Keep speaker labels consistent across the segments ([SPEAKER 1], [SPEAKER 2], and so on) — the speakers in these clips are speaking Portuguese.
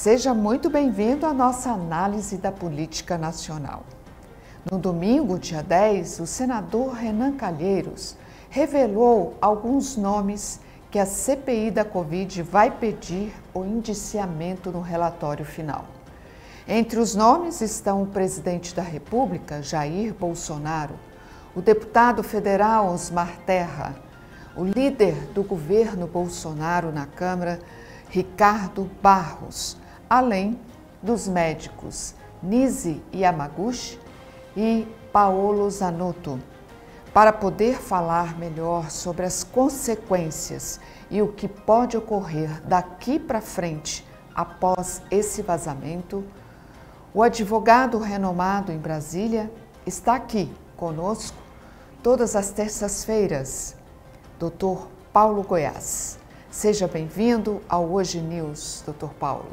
[SPEAKER 1] Seja muito bem-vindo à nossa análise da política nacional. No domingo, dia 10, o senador Renan Calheiros revelou alguns nomes que a CPI da Covid vai pedir o indiciamento no relatório final. Entre os nomes estão o presidente da República, Jair Bolsonaro, o deputado federal Osmar Terra, o líder do governo Bolsonaro na Câmara, Ricardo Barros, além dos médicos Nise Yamaguchi e Paolo Zanotto, para poder falar melhor sobre as consequências e o que pode ocorrer daqui para frente após esse vazamento. O advogado renomado em Brasília está aqui conosco todas as terças-feiras, Dr. Paulo Goiás. Seja bem-vindo ao Hoje News, Dr. Paulo.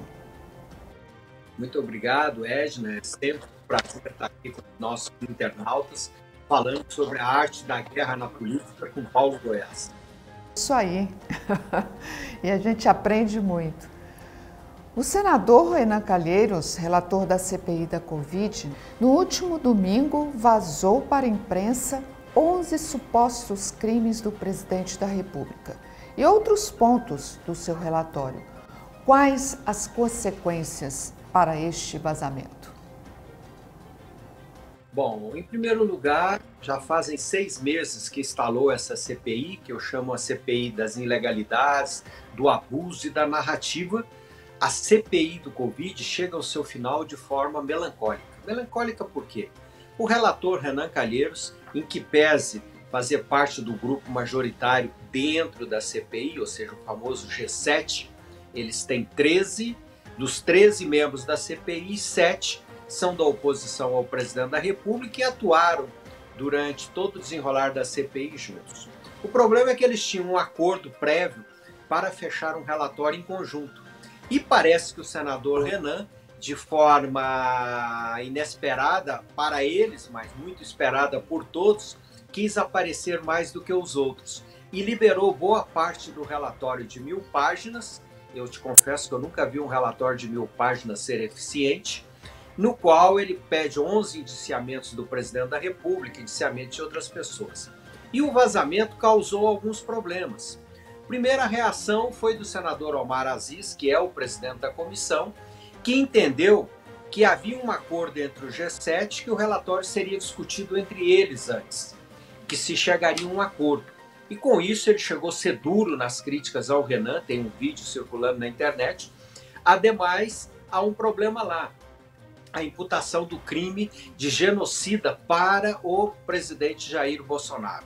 [SPEAKER 2] Muito obrigado, Edna. É sempre um prazer estar aqui com nossos internautas, falando sobre a arte da guerra na política com Paulo Goiás.
[SPEAKER 1] Isso aí. E a gente aprende muito. O senador Renan Calheiros, relator da CPI da Covid, no último domingo vazou para a imprensa 11 supostos crimes do presidente da República e outros pontos do seu relatório. Quais as consequências para este vazamento?
[SPEAKER 2] Bom, em primeiro lugar, já fazem 6 meses que instalou essa CPI, que eu chamo a CPI das ilegalidades, do abuso e da narrativa. A CPI do Covid chega ao seu final de forma melancólica. Melancólica por quê? O relator Renan Calheiros, em que pese fazer parte do grupo majoritário dentro da CPI, ou seja, o famoso G7, eles têm 13, dos 13 membros da CPI, 7 são da oposição ao presidente da República e atuaram durante todo o desenrolar da CPI juntos. O problema é que eles tinham um acordo prévio para fechar um relatório em conjunto. E parece que o senador Renan, de forma inesperada para eles, mas muito esperada por todos, quis aparecer mais do que os outros e liberou boa parte do relatório de 1000 páginas. Eu te confesso que eu nunca vi um relatório de 1000 páginas ser eficiente, no qual ele pede 11 indiciamentos do presidente da República, indiciamento de outras pessoas. E o vazamento causou alguns problemas. Primeira reação foi do senador Omar Aziz, que é o presidente da comissão, que entendeu que havia um acordo entre o G7 que o relatório seria discutido entre eles antes, que se chegaria a um acordo. E com isso ele chegou a ser duro nas críticas ao Renan, tem um vídeo circulando na internet. Ademais, há um problema lá, a imputação do crime de genocida para o presidente Jair Bolsonaro.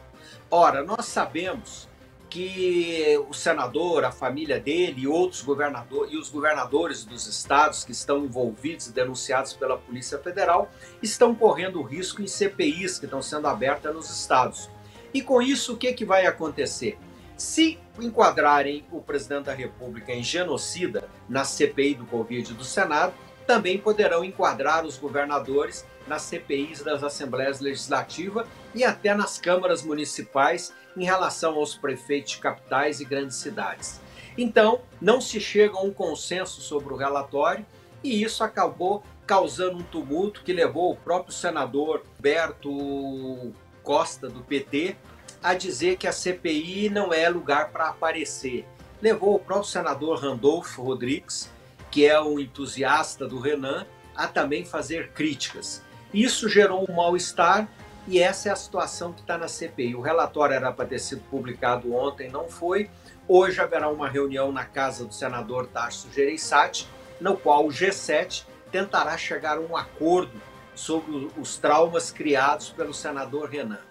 [SPEAKER 2] Ora, nós sabemos que o senador, a família dele e outros governadores, e os governadores dos estados que estão envolvidos e denunciados pela Polícia Federal estão correndo risco em CPIs que estão sendo abertas nos estados. E com isso, o que vai acontecer? Se enquadrarem o presidente da República em genocida na CPI do Covid do Senado, também poderão enquadrar os governadores nas CPIs das Assembleias Legislativas e até nas câmaras municipais em relação aos prefeitos de capitais e grandes cidades. Então, não se chega a um consenso sobre o relatório e isso acabou causando um tumulto que levou o próprio senador Roberto Costa, do PT, a dizer que a CPI não é lugar para aparecer. Levou o próprio senador Randolfo Rodrigues, que é um entusiasta do Renan, a também fazer críticas. Isso gerou um mal-estar e essa é a situação que está na CPI. O relatório era para ter sido publicado ontem, não foi. Hoje haverá uma reunião na casa do senador Tasso Gereissati, no qual o G7 tentará chegar a um acordo sobre os traumas criados pelo senador Renan.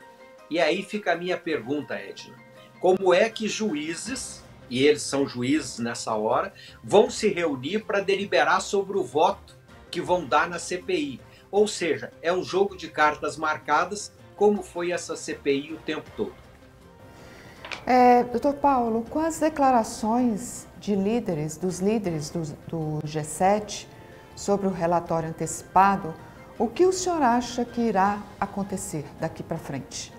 [SPEAKER 2] E aí fica a minha pergunta, Edna. Como é que juízes, e eles são juízes nessa hora, vão se reunir para deliberar sobre o voto que vão dar na CPI? Ou seja, é um jogo de cartas marcadas, como foi essa CPI o tempo todo.
[SPEAKER 1] Doutor Paulo, com as declarações dos líderes do G7 sobre o relatório antecipado, o que o senhor acha que irá acontecer daqui para frente?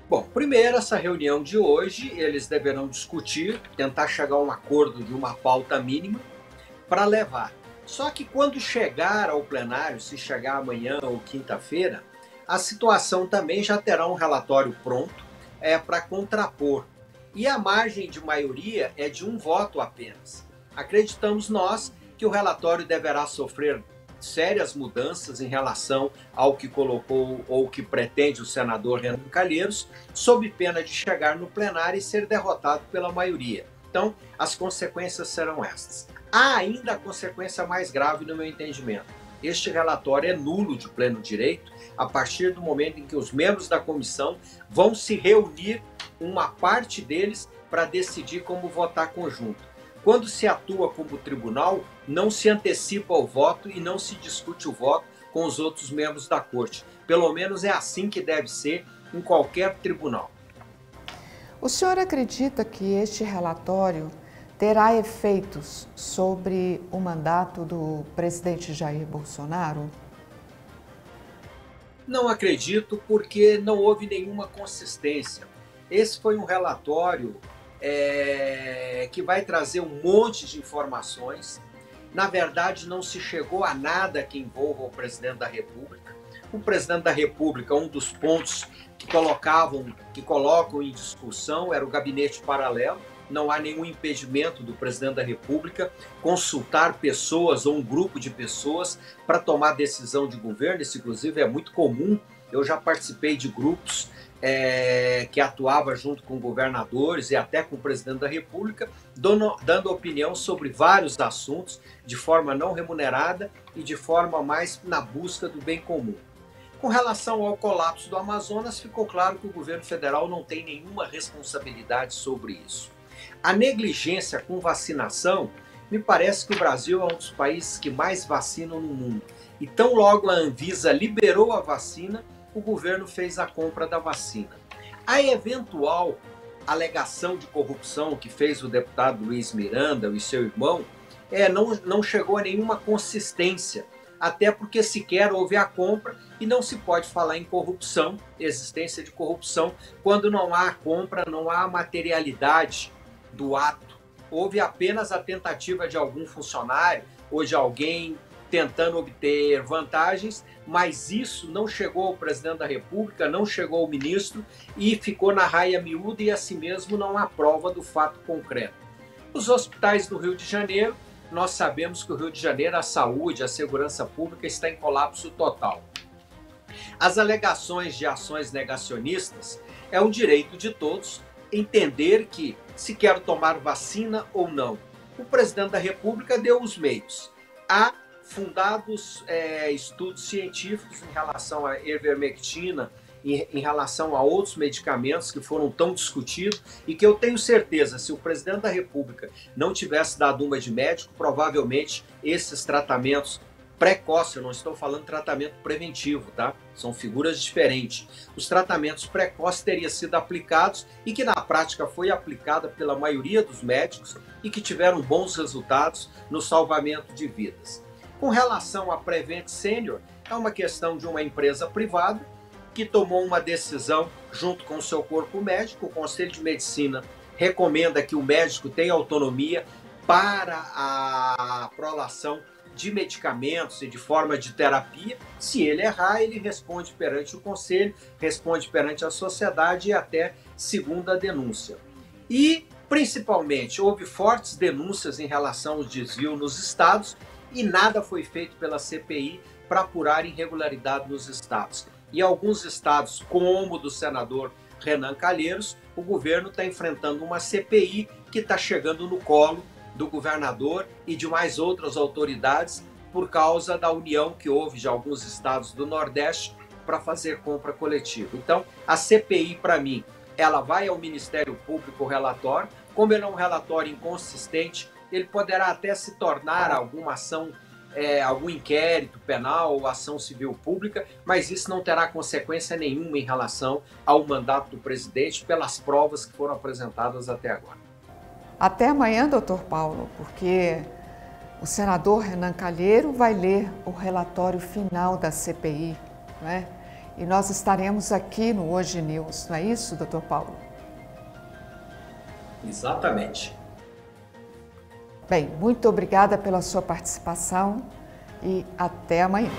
[SPEAKER 2] Bom, primeiro, essa reunião de hoje, eles deverão discutir, tentar chegar a um acordo de uma pauta mínima. para levar. Só que quando chegar ao plenário, se chegar amanhã ou quinta-feira, a situação também já terá um relatório pronto para contrapor. E a margem de maioria é de um voto apenas. Acreditamos nós que o relatório deverá sofrer sérias mudanças em relação ao que colocou ou que pretende o senador Renan Calheiros, sob pena de chegar no plenário e ser derrotado pela maioria. Então, as consequências serão estas. Há ainda a consequência mais grave no meu entendimento. Este relatório é nulo de pleno direito a partir do momento em que os membros da comissão vão se reunir, uma parte deles, para decidir como votar conjunto. Quando se atua como tribunal, não se antecipa o voto e não se discute o voto com os outros membros da corte. Pelo menos é assim que deve ser em qualquer tribunal.
[SPEAKER 1] O senhor acredita que este relatório terá efeitos sobre o mandato do presidente Jair Bolsonaro?
[SPEAKER 2] Não acredito, porque não houve nenhuma consistência. Esse foi um relatório que vai trazer um monte de informações. Na verdade, não se chegou a nada que envolva o presidente da República. O presidente da República, um dos pontos que colocam em discussão era o gabinete paralelo. Não há nenhum impedimento do presidente da República consultar pessoas ou um grupo de pessoas para tomar decisão de governo. Isso, inclusive, é muito comum. Eu já participei de grupos que atuava junto com governadores e até com o presidente da República, dando opinião sobre vários assuntos de forma não remunerada e de forma mais na busca do bem comum. Com relação ao colapso do Amazonas, ficou claro que o governo federal não tem nenhuma responsabilidade sobre isso. A negligência com vacinação, me parece que o Brasil é um dos países que mais vacinam no mundo. E tão logo a Anvisa liberou a vacina, o governo fez a compra da vacina. A eventual alegação de corrupção que fez o deputado Luiz Miranda e seu irmão não chegou a nenhuma consistência, até porque sequer houve a compra e não se pode falar em corrupção, existência de corrupção, quando não há a compra, não há a materialidade do ato. Houve apenas a tentativa de algum funcionário ou de alguém tentando obter vantagens, mas isso não chegou ao presidente da República, não chegou ao ministro e ficou na raia miúda e assim mesmo não há prova do fato concreto. Os hospitais do Rio de Janeiro, nós sabemos que o Rio de Janeiro, a saúde, a segurança pública está em colapso total. As alegações de ações negacionistas é um direito de todos entender que se quer tomar vacina ou não. O presidente da República deu os meios. Há fundados estudos científicos em relação à ivermectina, em relação a outros medicamentos que foram tão discutidos e que eu tenho certeza, se o presidente da República não tivesse dado uma de médico, provavelmente esses tratamentos precoces, eu não estou falando tratamento preventivo, tá? São figuras diferentes. Os tratamentos precoces teriam sido aplicados e que na prática foi aplicada pela maioria dos médicos e que tiveram bons resultados no salvamento de vidas. Com relação à Prevent Senior, é uma questão de uma empresa privada que tomou uma decisão junto com o seu corpo médico. O Conselho de Medicina recomenda que o médico tenha autonomia para a prolação de medicamentos e de forma de terapia. Se ele errar, ele responde perante o Conselho, responde perante a sociedade e até segunda denúncia. E, principalmente, houve fortes denúncias em relação aos desvios nos estados e nada foi feito pela CPI para apurar irregularidade nos estados. E alguns estados, como o do senador Renan Calheiros, o governo está enfrentando uma CPI que está chegando no colo do governador e de mais outras autoridades por causa da união que houve de alguns estados do Nordeste para fazer compra coletiva. Então, a CPI, para mim, ela vai ao Ministério Público o relatório. Como ele é um relatório inconsistente, ele poderá até se tornar alguma ação, algum inquérito penal ou ação civil pública, mas isso não terá consequência nenhuma em relação ao mandato do presidente pelas provas que foram apresentadas até agora.
[SPEAKER 1] Até amanhã, doutor Paulo, porque o senador Renan Calheiros vai ler o relatório final da CPI, não é? E nós estaremos aqui no Hoje News, não é isso, doutor Paulo?
[SPEAKER 2] Exatamente.
[SPEAKER 1] Bem, muito obrigada pela sua participação e até amanhã.